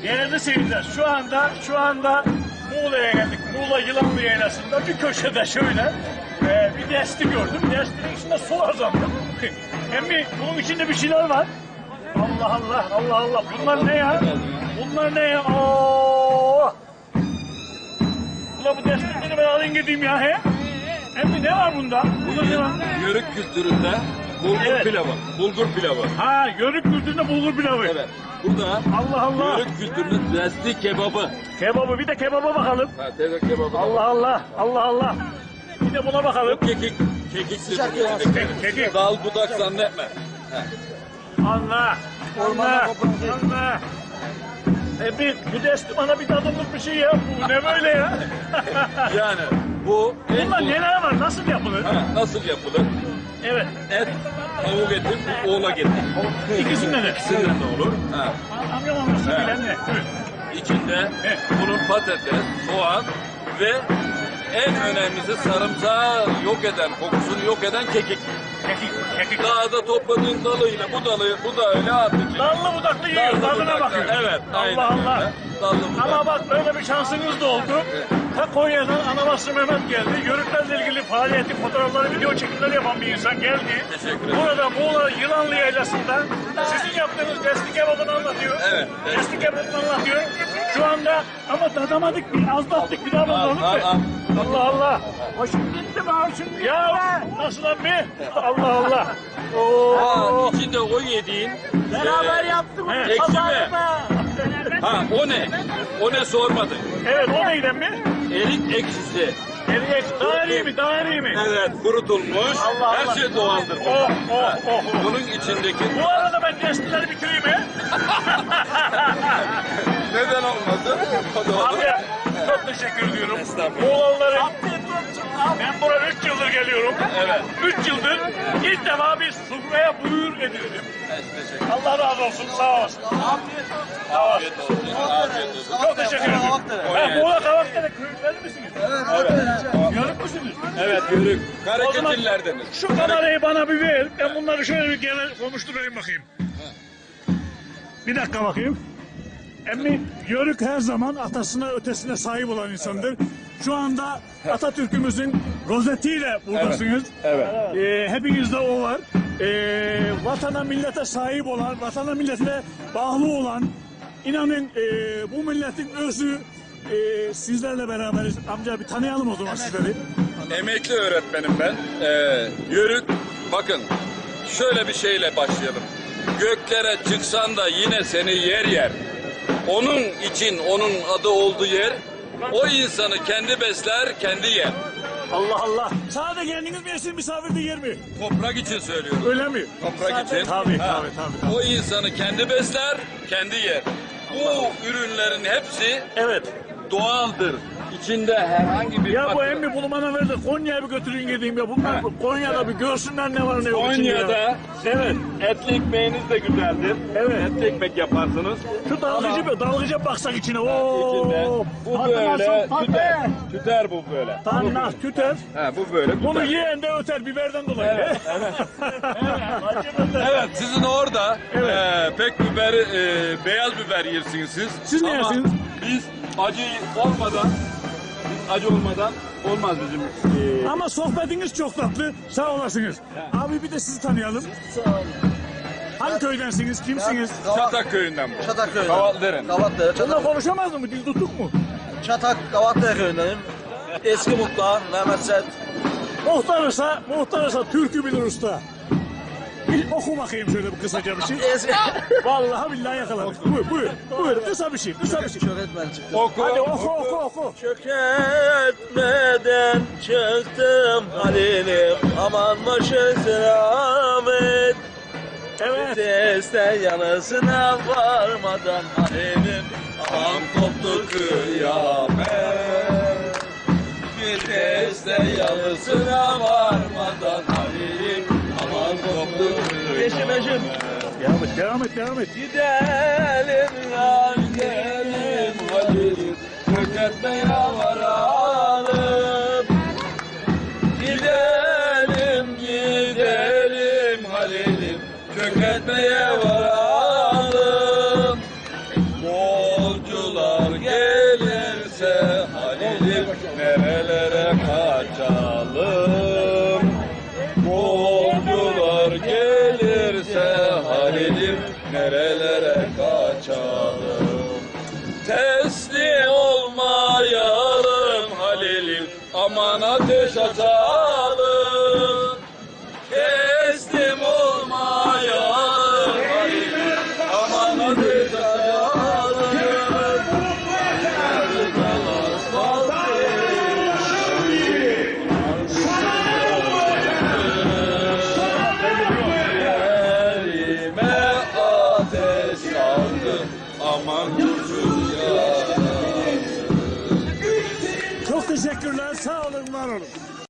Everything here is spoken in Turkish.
Değerli seyirciler, şu anda Muğla'ya geldik. Muğla Yılanlı Yaylası'nda bir köşede şöyle bir desti gördüm. Destinin içinde su var zannettim. Hem bunun içinde bir şeyler var. Allah Allah, Allah Allah. Bunlar ne ya? Bunlar ne ya? Oo! Ulan bu destini ben alayım gideyim ya he? Hem ne var bunda? Bunda ne var? Yörük kültüründe bulgur pilavı. Bulgur pilavı. Ha, Yörük kültüründe bulgur pilavı. Evet. Burada Allah Allah. Yörük kültürünün desti kebabı. Kebabı, bir de kebaba bakalım. Ha, tezek kebabı. Allah Allah, Allah Allah. Bir de buna bakalım. Kekik. Kekiktir bunun içindeki. Kekik. Dal budak zannetme. Allah, Allah, Allah. Bu desti bana bir tadımlık bir şey ya. Bu ne böyle ya? Yani bu Bunda neler var? Nasıl yapılır? nasıl yapılır? Evet. Et, tavuk eti, oğlak eti. İkisinden de. İkisinden de olur. Ha. Anlayamamışsın Evet. bilen ne? İçinde bunun patates, soğan ve en önemlisi sarımsağı yok eden, kokusunu yok eden kekik. Kekik. Dağda topladığın dalıyla bu da öyle at içine. Dallı budaklı yiyor. Dallı Tadına budaklı, bakıyor. evet, aynen Allah Allah. öyle. Dallı budaklı. Ama bak böyle bir şansınız da oldu. Ta Konya'dan Anabaslı Mehmet geldi. Yörüklerle ilgili faaliyeti, fotoğrafları, video çekimleri yapan bir insan geldi. Teşekkür ederim. Burada Muğla Yılanlı Yaylası'nda sizin yaptığınız desti kebabını anlatıyor. Evet. Desti kebabını anlatıyor. Şu anda ama tadamadık, az tattık, bir daha bakalım mı? Allah Allah. Hoşum gitti mi hoşum gitti Ya mi? nasıl lan be? Allah Allah. Oo. İçinde o yediğin Beraber yaptık bunu. Evet. Pazarı mı? o ne? O ne sormadı. Evet, o neyden mi? Erik ekşisi. Eriyek. Daire mi? Evet, kurutulmuş. Allah Her Allah. şey doğaldır. Oh. Bunun içindeki Bu arada ben destileri bitireyim he. neden olmadı? O da olur. Abi çok teşekkür ediyorum. Estağfurullah. Muğlalıların Afiyet olsun. ben buraya 3 yıldır geliyorum. Evet. 3 yıldır ilk defa bir sofraya buyur edildim. Teşekkür Allah razı olsun, sağ olsun. Afiyet olsun. Sağ olsun. Afiyet olsun. Afiyet olsun. Çok teşekkür ederim. Muğla Kavaklı'da köyleri misiniz? Yörük müsünüz? Evet, yörük. O zaman Karaketillerdeniz. şu kamerayı bana bir ver. Ben bunları şöyle bir gene konuşturayım bakayım. Bir dakika bakayım. Emmi, Yörük her zaman atasına ötesine sahip olan insandır. Şu anda Atatürk'ümüzün rozetiyle buradasınız. Evet. Hepinizde o var. Vatana millete sahip olan, vatana milletine bağlı olan, inanın bu milletin özü sizlerle beraberiz. Amca bir tanıyalım o zaman sizleri. Emekli öğretmenim ben. Yörük, bakın şöyle bir şeyle başlayalım. Göklere çıksan da yine seni yer yer. Onun için onun adı olduğu yer, o insanı kendi besler, kendi yer. Allah Allah. Sadece kendiniz mi yesin, misafir de yer mi? Toprak için söylüyorum. Öyle mi? Toprak için. Tabii, Ha. tabii. O insanı kendi besler, kendi yer. Bu ürünlerin hepsi Evet. doğaldır. İçinde herhangi bir Ya bu katkı- emmi bunu bana ver de Konya'ya bir götürün gideyim ya. Bunlar Konya'da bir görsünler ne var ne yok içinde ya. Konya'da Evet. etli ekmeğiniz de güzeldir. Evet. Etli ekmek yaparsınız. Şu dalgıca baksak içine. Oo. İçinde bu Tadı böyle nasıl? tüter. Tadı. Tüter bu böyle. Tanrı tüter. Ha, bu böyle tüter. Bunu yiyen de öter biberden dolayı. Evet, evet. Evet, sizin orada Evet. pek biber, beyaz biber yersiniz siz. Siz ne Ama yersiniz? Biz acı olmadan olmaz bizim. Ama sohbetiniz çok tatlı. Sağ olasınız. Abi bir de sizi tanıyalım. Hangi köydensiniz? Kimsiniz? Çatak köyünden bu. Çatak köyünden. Kavatların. Kavatları, Bununla konuşamaz mı? Dil tutuk mu? Çatak Kavatları köyündenim. Eski muhtar Mehmet Sert. Muhtarısa türkü bilir usta. Bir oku bakayım şöyle bir kısaca bir şey. Eski... Vallahi billahi yakaladık. Buyur. Kısa bir şey. Öğretmen çıktı. Oku. Hadi oku. Çökertmeden çıktım Halil'im. Aman başı selamet. Evet. Viteste yanısına varmadan Halil'im. Aman koptu kıyamet. Viteste yanısına varmadan Halil'im. Aman koptu kıyamet. Devam et. Gidelim yar gidelim Halil'im. Çökertmeye varalım. Gidelim Halil'im. Çökertmeye varalım. Bol yarelim nerelere kaçar.